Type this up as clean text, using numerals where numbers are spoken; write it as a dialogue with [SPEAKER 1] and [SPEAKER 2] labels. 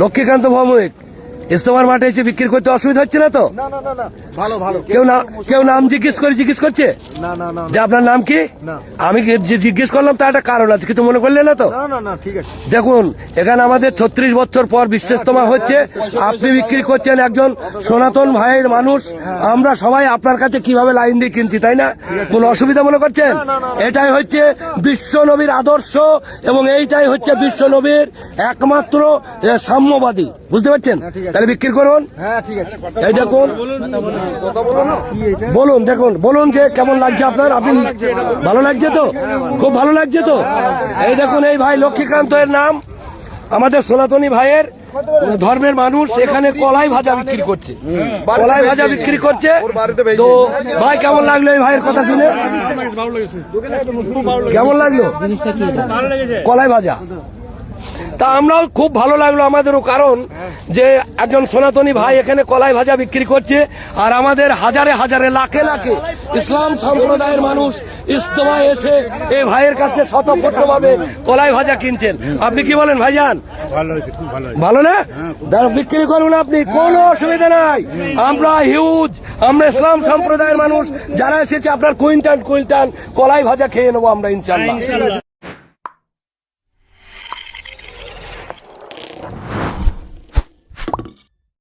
[SPEAKER 1] লক্ষ্মীকান্ত ভৌমিক ইস্তেমার মাঠে এসে বিক্রি করতে অসুবিধা হচ্ছে না তো? কেউ নাম জিজ্ঞেস করছে যে আপনার নাম কি? আমি জিজ্ঞেস করলাম তার একটা কারণ আছে, কিছু মনে করলে না তো? দেখুন, এখানে আমাদের 36 বছর পর বিশ্ব ইস্তেমা হচ্ছে, আপনি বিক্রি করছেন একজন সনাতন ভাইয়ের মানুষ, আমরা সবাই আপনার কাছে কিভাবে লাইন দিয়ে কিনছি, তাই না? কোন অসুবিধা মনে করছেন? এটাই হচ্ছে বিশ্ব নবীর আদর্শ এবং এইটাই হচ্ছে বিশ্ব নবীর একমাত্র সাম্যবাদী, বুঝতে পারছেন? তাহলে বিক্রি করুন। এই দেখুন, বলুন যে কেমন লাগছে আপনার? আপনি ভালো লাগছে তো? খুব ভালো লাগছে তো? এই দেখুন, এই ভাই লক্ষ্মীকান্ত এর নাম, আমাদের সনাতনী ভাইয়ের ধর্মের মানুষ, এখানে কলাই ভাজা বিক্রি করছে, তো ভাই কেমন লাগলো এই ভাইয়ের কথা শুনে? কেমন লাগলো কলাই ভাজা? তা আমরাও খুব ভালো লাগলো আমাদেরও, কারণ যে একজন সনাতনী ভাই এখানে কলাই ভাজা বিক্রি করছে, আর আমাদের হাজারে হাজারে লাখে লাখে ইসলাম সম্প্রদায়ের মানুষ ইস্তেমায় এসে এই ভাইয়ের কাছে স্বতঃস্ফূর্তভাবে কলাই ভাজা কিনছেন। আপনি কি বলেন ভাইজান? ভালো না? বিক্রি করুন আপনি, কোনো অসুবিধা নাই। আমরা ইসলাম সম্প্রদায়ের মানুষ যারা এসেছে, আপনার কুইন্টাল কলাই ভাজা খেয়ে নেবো আমরা ইনশাল্লাহ।